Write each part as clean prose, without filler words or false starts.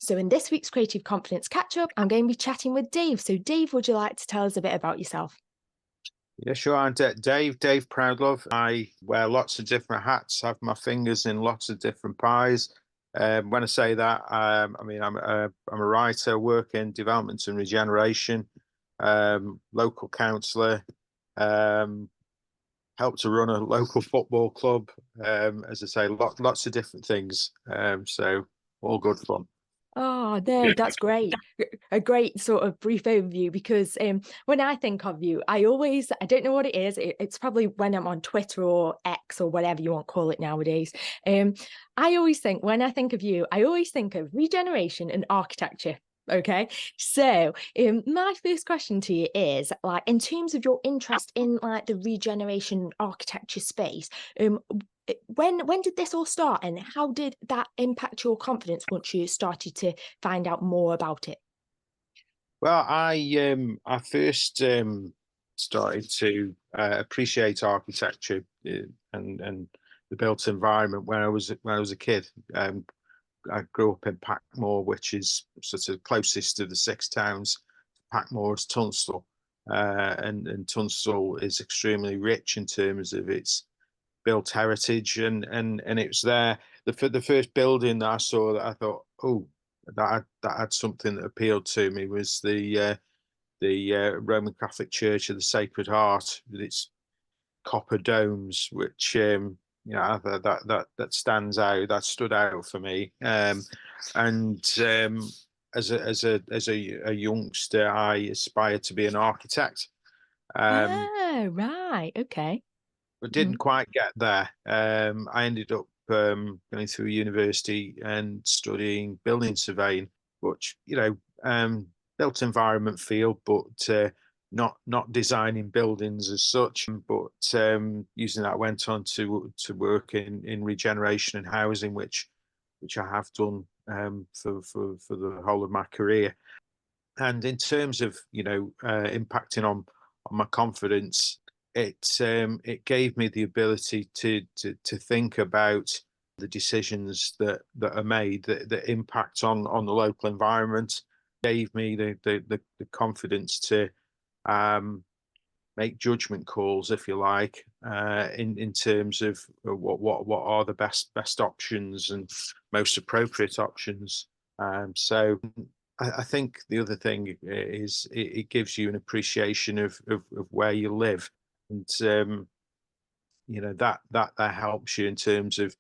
So in this week's Creative Confidence Catch-Up, I'm going to be chatting with Dave. So Dave, would you like to tell us a bit about yourself? Yeah, sure. I'm Dave Proudlove. I wear lots of different hats, have my fingers in lots of different pies. When I say that, I mean I'm a writer, work in development and regeneration, local councillor, um, help to run a local football club. As I say, lots of different things. So all good fun. Oh, no, that's great. A great sort of brief overview because when I think of you, I don't know what it is. It's probably when I'm on Twitter or X or whatever you want to call it nowadays. Um, I always think, when I think of you, I always think of regeneration and architecture. Okay, so my first question to you is like, in terms of your interest in like the regeneration architecture space, when did this all start, and how did that impact your confidence once you started to find out more about it? Well, I first started to appreciate architecture and the built environment when I was a kid. I grew up in Packmoore, which is sort of closest to the six towns. Packmoore is Tunstall, and Tunstall is extremely rich in terms of its built heritage, and it was there. The first building that I saw that I thought, oh, that had something that appealed to me was the Roman Catholic Church of the Sacred Heart with its copper domes, which that stands out. That stood out for me. And as a youngster, I aspired to be an architect. Um, Oh, right. Okay. but Mhm. didn't quite get there. I ended up going through university and studying building surveying, which built environment field, but not designing buildings as such. But using that, I went on to work in regeneration and housing, which I have done for the whole of my career. And in terms of impacting on my confidence, it gave me the ability to think about the decisions that are made that impact on the local environment. Gave me the confidence to um, make judgment calls, if you like, in terms of what are the best options and most appropriate options. So I think the other thing is it gives you an appreciation of where you live, and that helps you in terms of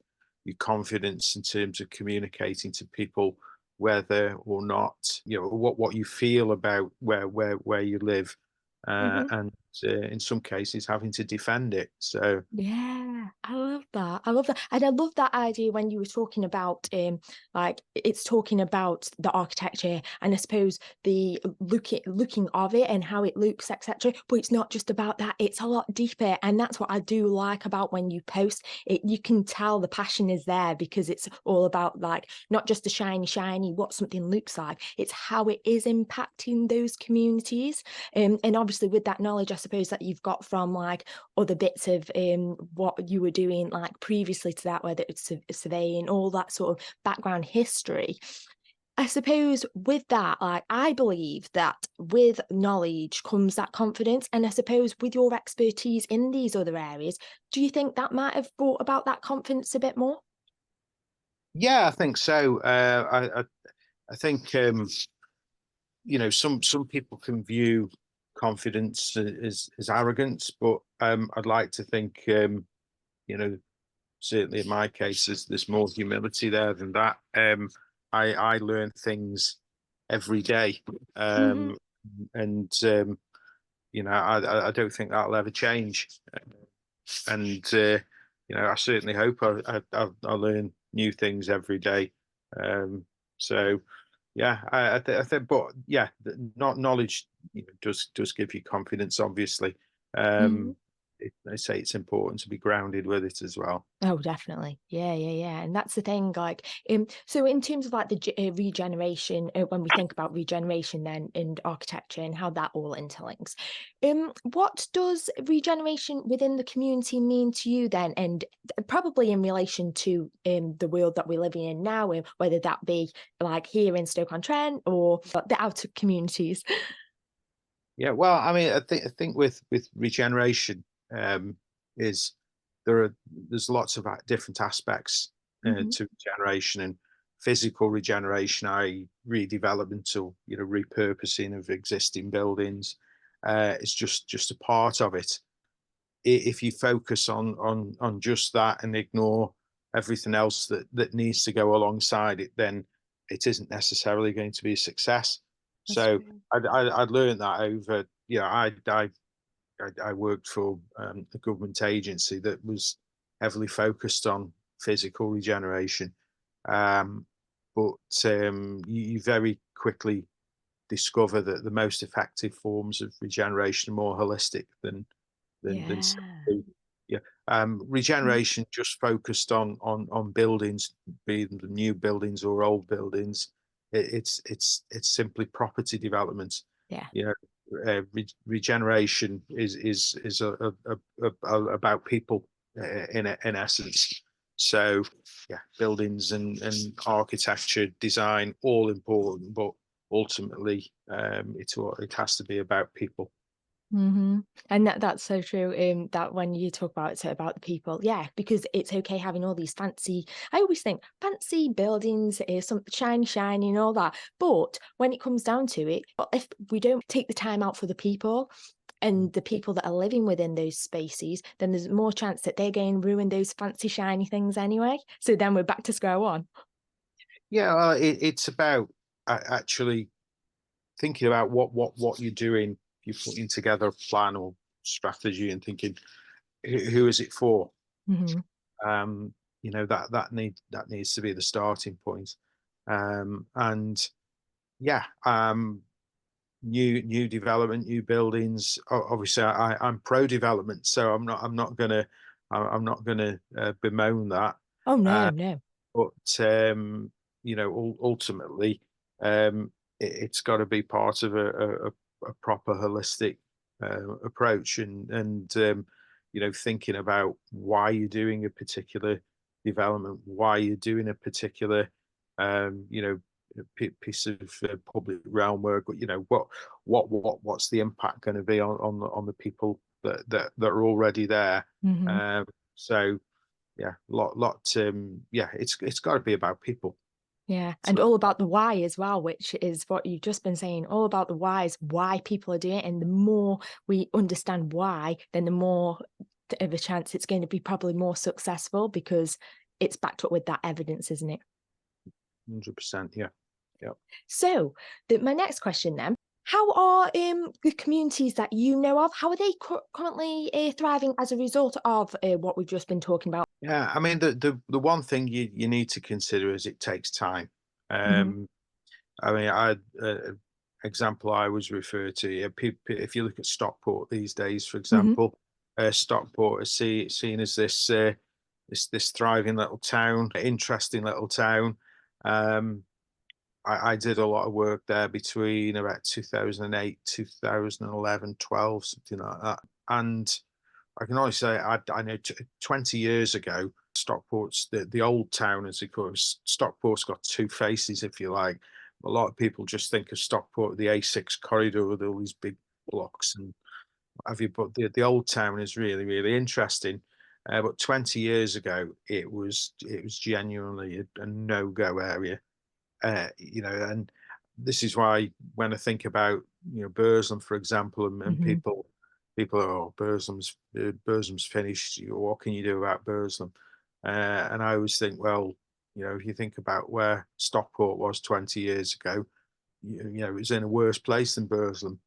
your confidence in terms of communicating to people whether or not what you feel about where you live, Mhm. and in some cases having to defend it. So Yeah, I love that. I love that. And I love that idea when you were talking about like it's talking about the architecture and I suppose the looking of it and how it looks, etc. But it's not just about that, it's a lot deeper. And that's what I do like about when you post it, you can tell the passion is there because it's all about like not just the shiny, what something looks like, it's how it is impacting those communities. And obviously with that knowledge, I suppose that you've got from like other bits of what you were doing like previously to that, whether it's surveying, all that sort of background history. I suppose with that, like I believe that with knowledge comes that confidence. And I suppose with your expertise in these other areas, do you think that might have brought about that confidence a bit more? yeah, I think so. I think some people can view confidence as arrogance, but I'd like to think you know certainly in my case there's more humility there than that. I learn things every day, Hmm. and I don't think that'll ever change. And I certainly hope I learn new things every day. So yeah, I think, but yeah, not knowledge does give you confidence, obviously. Hmm. Um, they say it's important to be grounded with it as well. Oh, definitely. Yeah, yeah, yeah. And that's the thing. Like, so in terms of like the regeneration, when we think about regeneration, then in architecture and how that all interlinks, what does regeneration within the community mean to you then? And probably in relation to the world that we're living in now, whether that be like here in Stoke-on-Trent or the outer communities. Yeah, well, I mean, I think with regeneration, um, is there's lots of different aspects Hmm. to regeneration, and physical regeneration, i.e., redevelopment or repurposing of existing buildings, is just a part of it. If you focus on just that and ignore everything else that needs to go alongside it, then it isn't necessarily going to be a success. That's So true. I'd learned that over, I worked for a government agency that was heavily focused on physical regeneration, um, but you very quickly discover that the most effective forms of regeneration are more holistic than Yeah. simply, yeah. Regeneration just focused on buildings, be them the new buildings or old buildings. It's simply property development. Yeah. You know, regeneration is about people, in essence. So yeah, buildings and architecture, design, all important, but ultimately, it has to be about people. Hmm. And that's so true. That when you talk about it about the people, yeah, because it's okay having all these fancy. I always think fancy buildings is some shiny, shiny, and all that. But when it comes down to it, if we don't take the time out for the people and the people that are living within those spaces, then there's more chance that they're going to ruin those fancy, shiny things anyway. So then we're back to square one. Yeah, it's about actually thinking about what you're doing. You're putting together a plan or strategy and thinking, who is it for? Hmm. Um, that needs to be the starting point. And yeah, new development, new buildings. Obviously, I'm pro development, so I'm not gonna bemoan that. Oh no, Uh, no. but ultimately, it's got to be part of a proper holistic approach, and thinking about why you're doing a particular development, why you're doing a particular um, you know piece of public realm work. What's the impact going to be on the people that are already there. Hmm. So yeah, yeah, it's got to be about people. Yeah, and So all about the why as well, which is what you've just been saying, all about the whys, why people are doing it. And the more we understand why, then the more of a chance it's going to be probably more successful because it's backed up with that evidence, isn't it? 100%, yeah, yeah. So, my next question then. How are the communities that you know of? How are they currently thriving as a result of what we've just been talking about? Yeah, I mean, the one thing you need to consider is it takes time. Hmm. Um, I mean, example I was referred to. Yeah, if you look at Stockport these days, for Hmm. example, Stockport is seen as this thriving little town, interesting little town. Um, I did a lot of work there between about 2008, 2011, 12, something like that. And I can only say I know 20 years ago, Stockport's the old town, as it goes. Stockport's got two faces, if you like. A lot of people just think of Stockport, the A6 corridor with all these big blocks and what have you. But the old town is really, really interesting. But 20 years ago, it was genuinely a no-go area. And this is why when I think about Burslem, for example, and Hmm. people are, oh, Burslem finished. What can you do about Burslem? And I always think, well, if you think about where Stockport was 20 years ago, it was in a worse place than Burslem,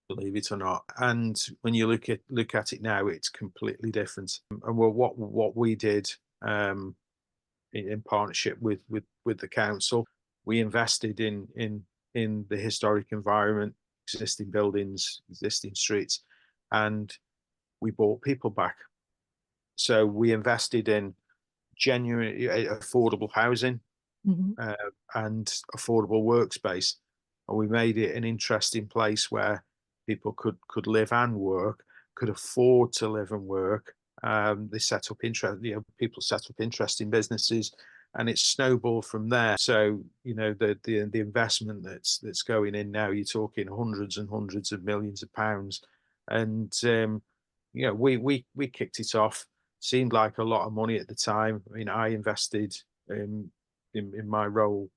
believe it or not. And when you look at it now, it's completely different. And well, what we did, in partnership with the council. We invested in the historic environment, existing buildings, existing streets, and we brought people back. So we invested in genuine affordable housing, Mhm. uh, and affordable workspace, and we made it an interesting place where people could live and work, could afford to live and work. They set up people set up interesting businesses, and it's snowballed from there. So the investment that's going in now, you're talking hundreds and hundreds of millions of pounds, and we kicked it off. Seemed like a lot of money at the time. I mean, I invested um, in my role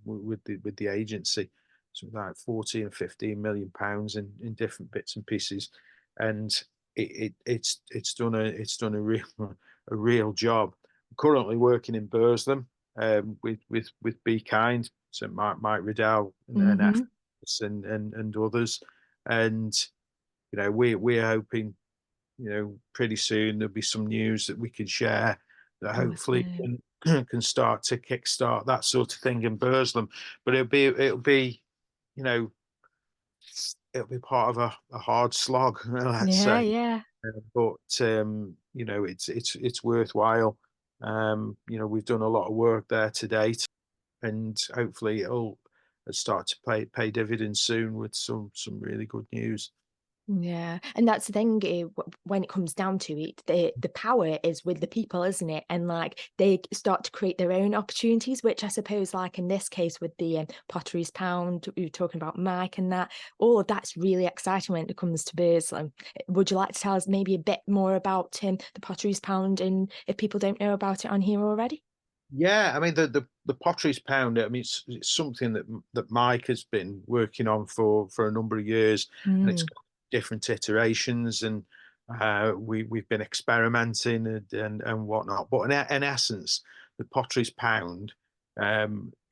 with the agency, so like 14 or 15 million pounds in different bits and pieces, and it's done a real a real job. I'm currently working in Burslem with Be Kind, so Mike Riddell and F Mhm. and others, and we're hoping pretty soon there'll be some news that we can share that hopefully Awesome. can start to kickstart that sort of thing in Burslem. But it'll be, you know, it'll be part of a hard slog, let's Yeah, say. yeah. But it's worthwhile. We've done a lot of work there to date, and hopefully it'll start to pay dividends soon with some really good news. Yeah, and that's the thing, when it comes down to it, the power is with the people, isn't it? And like they start to create their own opportunities, which I suppose, like in this case with the Potteries Pound, we were talking about Mike and that, all of that's really exciting when it comes to Burslem. Would you like to tell us maybe a bit more about the Potteries Pound, and if people don't know about it on here already? Yeah, I mean the potteries pound. I mean it's something that Mike has been working on for a number of years, and it's Mm. got different iterations, and we've been experimenting and whatnot. But in essence, the potteries pound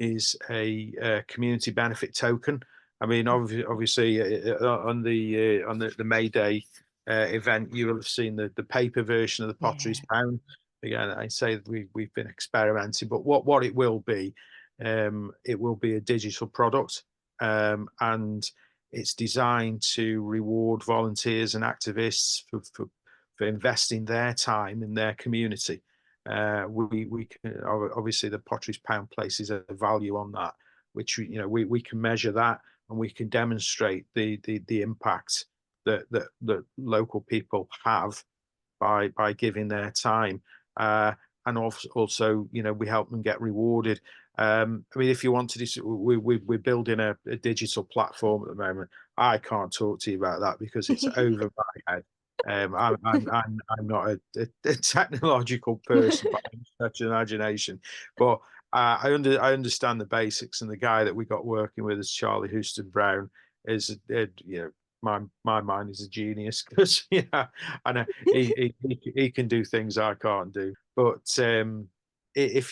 is a community benefit token. I mean, obviously on the May Day event, you will have seen the paper version of the potteries Yeah. pound. Again, I say that we've been experimenting, but what it will be a digital product, and it's designed to reward volunteers and activists for investing their time in their community. We can obviously the Potteries Pound places a value on that, which we can measure that, and we can demonstrate the impact that local people have by giving their time. Uh, and also, we help them get rewarded. I mean, if you want to do, we're building a digital platform at the moment. I can't talk to you about that because it's over my head. I'm not a technological person by any stretch of imagination, but I understand the basics. And the guy that we got working with is Charlie Houston Brown. Is my mind is a genius because I know he can do things I can't do. But if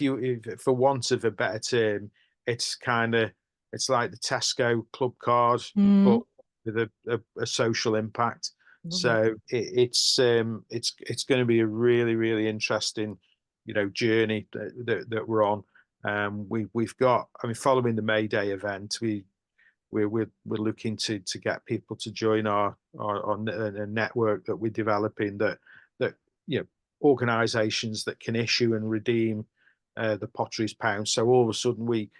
for want of a better term, it's kind of it's like the Tesco club card, but Mm. with a social impact. Love it. So it's going to be a really interesting journey that we're on. We've got, I mean, following the May Day event, we're looking to get people to join our network that we're developing, that organizations that can issue and redeem the potteries pound. So all of a sudden we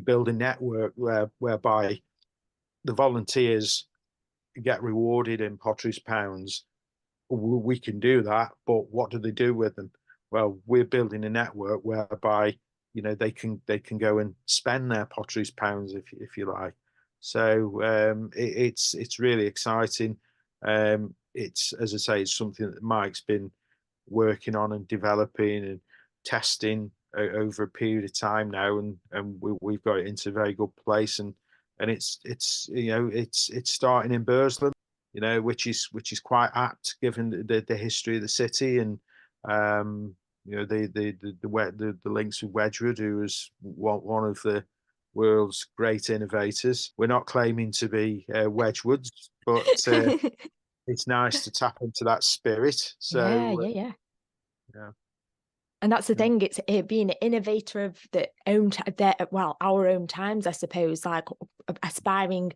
build a network whereby the volunteers get rewarded in potteries pounds. We can do that, but what do they do with them? Well, we're building a network whereby they can go and spend their potteries pounds if you like. So it's really exciting. It's, as I say, it's something that Mike's been working on and developing and testing over a period of time now, and we've got it into a very good place, and it's starting in Burslem, which is quite apt given the history of the city, and the links with Wedgwood, who was one of the world's great innovators. We're not claiming to be Wedgwoods, but it's nice to tap into that spirit. Yeah, So yeah, yeah. yeah, And that's the yeah. thing, it's being an innovator of their, our own times, I suppose, like aspiring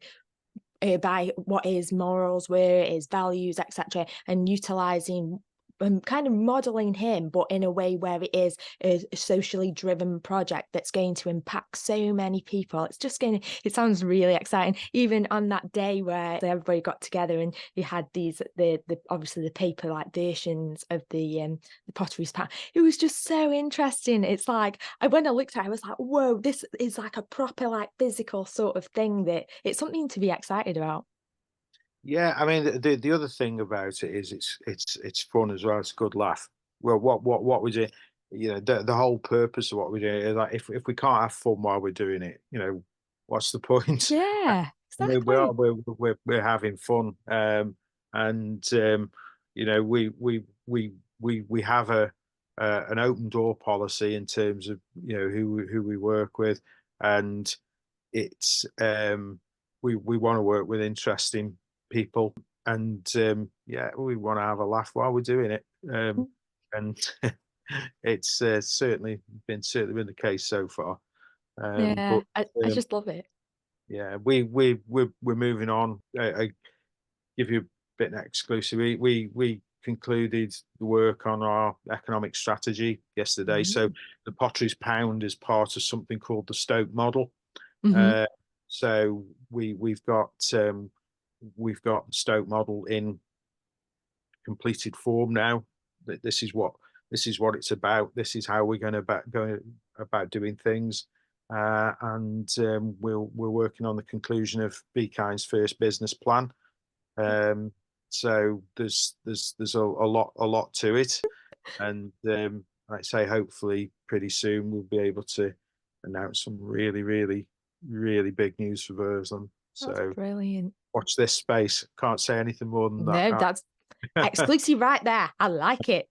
by what his morals were, his values, etc., and utilizing kind of modeling him, but in a way where it is a socially driven project that's going to impact so many people. It's just going to, it sounds really exciting. Even on that day where everybody got together and you had these, the obviously the paper like versions of the pottery pack. It was just so interesting. It's like, when I looked at it, I was like, whoa, this is like a proper like physical sort of thing, that it's something to be excited about. Yeah, I mean the other thing about it is it's fun as well. It's a good laugh. Well, what we do, you know, the whole purpose of what we're doing is like if we can't have fun while we're doing it, you know, what's the point? Yeah, We are exactly. we're having fun, and you know we have a an open door policy in terms of you know who we work with, and it's we want to work with interesting people, and yeah, we want to have a laugh while we're doing it, and it's certainly been the case so far. Yeah, But I um, just love it. yeah, we're moving on. I give you a bit of exclusive. We concluded the work on our economic strategy yesterday. So Mm. the Potteries Pound is part of something called the Stoke model. Mhm. Uh, so we've got the Stoke model in completed form now. That this is what it's about. This is how we're going to go about doing things. And we're working on the conclusion of Be Kind's first business plan. Um, so there's a lot to it, and like I say, hopefully pretty soon we'll be able to announce some really big news for Versland. That's So brilliant. watch this space. Can't say anything more than No, that's that. exclusive right there. I like it.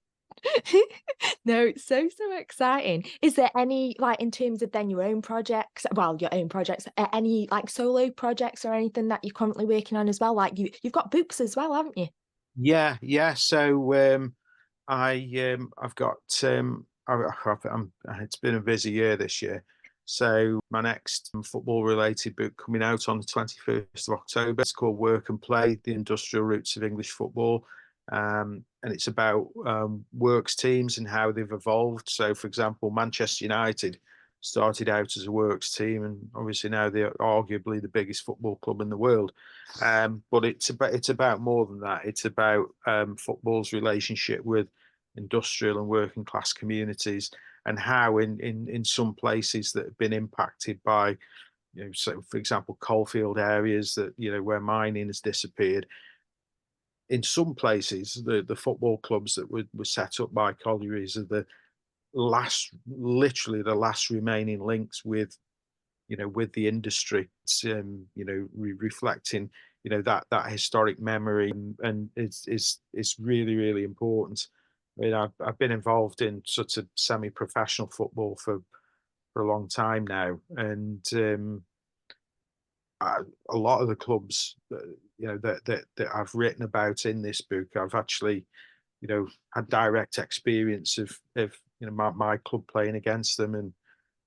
No, it's so, so exciting. Is there any, like, in terms of then your own projects, well, your own projects, any like solo projects or anything that you're currently working on as well? Like you've got books as well, haven't you? Yeah, yeah. So I've got it's been a busy year this year. So my next football related book coming out on the 21st of October. It's called Work and Play: The Industrial Roots of English Football. And it's about works teams and how they've evolved. So for example, Manchester United started out as a works team, and obviously now they're arguably the biggest football club in the world. But it's about more than that. It's about football's relationship with industrial and working class communities, and how in some places that have been impacted by, you know, so for example, coalfield areas that, you know, where mining has disappeared. In some places, the football clubs that were set up by collieries are the literally the last remaining links with, you know, with the industry. It's you know, reflecting, you know, that historic memory, and it's really important. I mean, I've been involved in sort of semi-professional football for a long time now, and a lot of the clubs that, you know, that I've written about in this book, I've actually, you know, had direct experience of you know my club playing against them, and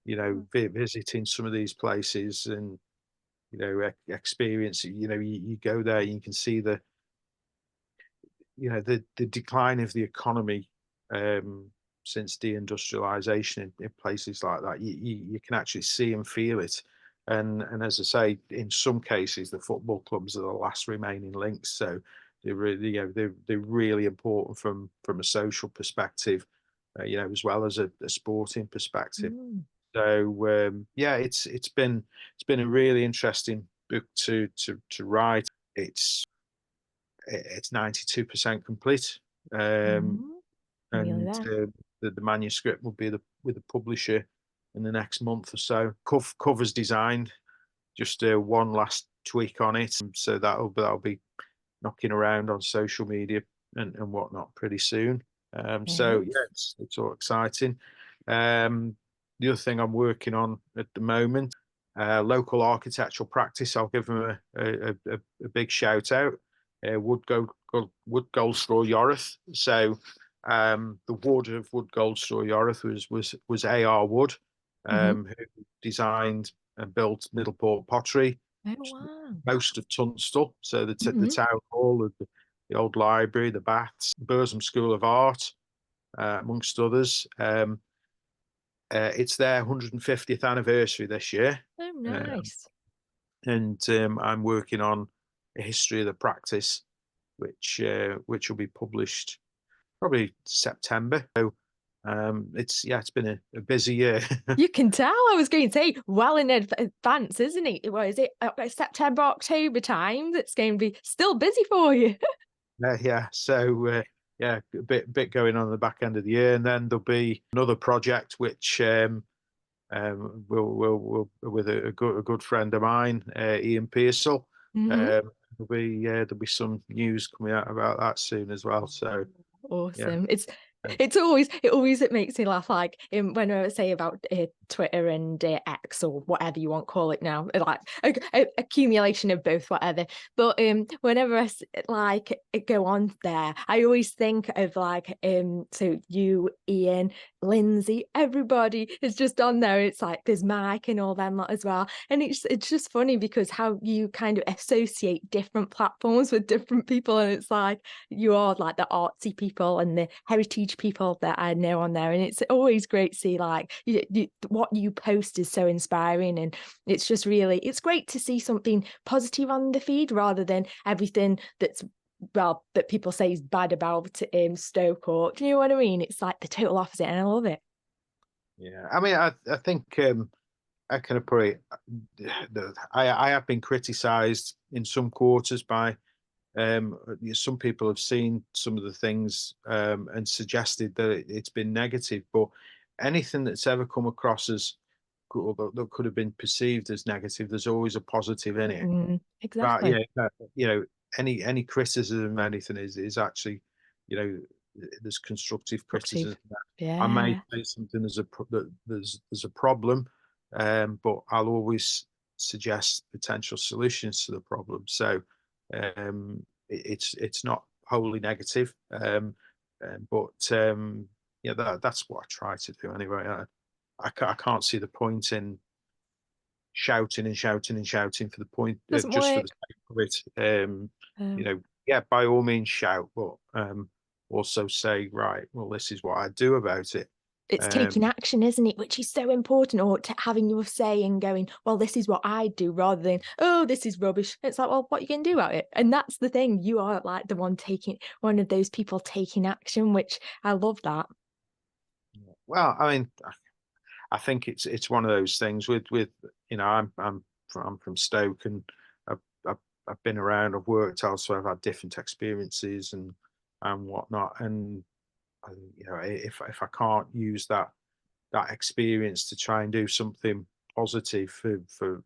you know, Mm. visiting some of these places, and you know, experience. You know, you go there, you can see the, you know, the decline of the economy since deindustrialization in places like that. You can actually see and feel it. And as I say, in some cases, the football clubs are the last remaining links. So they're really, you know, they're really important from a social perspective, you know, as well as a sporting perspective. Mm. So yeah, it's been a really interesting book to write. It's it's 92% complete, um, Mm. Nearly and there. the manuscript will be with the publisher in the next month or so. Covers designed, just one last tweak on it, so that'll be knocking around on social media and whatnot pretty soon. So yeah, Nice. it's all exciting. Um, the other thing I'm working on at the moment, local architectural practice. I'll give them a big shout out. Wood Gold Straw Yoreth. So the wood of Wood Gold Straw Yoreth was AR Wood, Mhm. who designed and built Middleport Pottery. Oh, wow. most of Tunstall. So the Mhm. town hall, the old library, the baths, Bursam School of Art, amongst others. It's their 150th anniversary this year, Oh, um, nice. and I'm working on a history of the practice, which will be published probably September. So it's been a busy year. You can tell. I was going to say, well in advance, isn't it? What is it? September, October time. It's going to be still busy for you. Yeah. So yeah, a bit going on the back end of the year, and then there'll be another project which will with a good friend of mine, Ian Pearsall. Hmm. There'll be some news coming out about that soon as well. So yeah. Awesome. um, It makes me laugh, like when I say about Twitter and X or whatever you want to call it now, like accumulation of both, whatever. But whenever like go on there, I always think of like so you, Ian, Lindsay, everybody is just on there. It's like there's Mike and all them lot as well, and it's just funny because how you kind of associate different platforms with different people, and it's like you are like the artsy people and the heritage people that I know on there, and it's always great to see like what you post is so inspiring, and it's great to see something positive on the feed rather than everything that people say is bad about Stoke, or do you know what I mean? It's like the total opposite, and I love it. yeah. I mean, I think I kind of put it. I have been criticised in some quarters by some people have seen some of the things and suggested that it's been negative, but anything that's ever come across as that could have been perceived as negative, there's always a positive in it. But Exactly. yeah, any criticism, anything is actually, there's constructive Productive. criticism. I may Yeah. say something that there's a problem, but I'll always suggest potential solutions to the problem. So it's not wholly negative, but yeah, that's what I try to do anyway. I can't see the point in shouting and shouting and shouting for the point, Doesn't just for work. the sake of it. Um, Yeah, by all means shout, but also say, right, well, this is what I do about it. it's Um, taking action, isn't it? Which is so important, or having your say and going, well, this is what I do, rather than, oh, this is rubbish. It's like, well, what you can do about it? And that's the thing. You are like the one of those people taking action, which I love that. well, I mean, I think it's one of those things with I'm from Stoke, and I've, I've I've been around. I've worked elsewhere. I've had different experiences and whatnot. And if I can't use that experience to try and do something positive for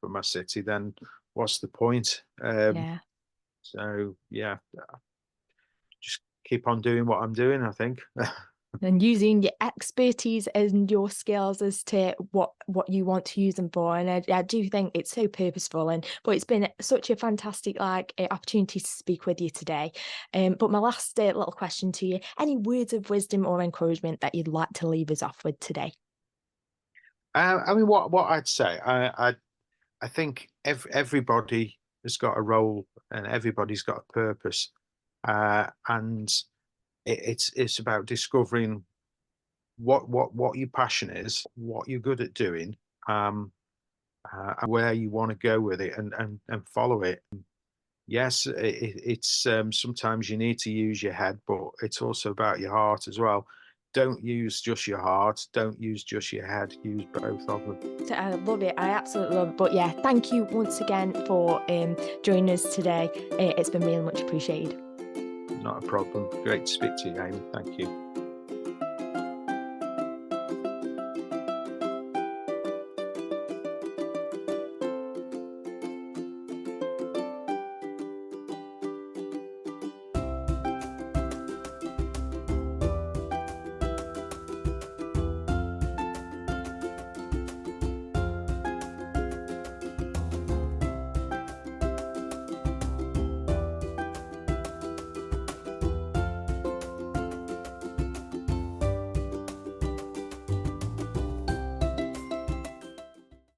my city, then what's the point? Yeah. So yeah, just keep on doing what I'm doing, I think. And using your expertise and your skills as to what you want to use them for, and I do think it's so purposeful. And but it's been such a fantastic opportunity to speak with you today. But my last little question to you: any words of wisdom or encouragement that you'd like to leave us off with today? I mean, what I'd say, I think everybody has got a role and everybody's got a purpose, and it's about discovering what your passion is, what you're good at doing, and where you want to go with it, and follow it. Yes, it's sometimes you need to use your head, but it's also about your heart as well. Don't use just your heart. Don't use just your head. Use both of them. So I love it. I absolutely love it. But yeah, thank you once again for joining us today. It's been really much appreciated. Not a problem. Great to speak to you, Amy. Thank you.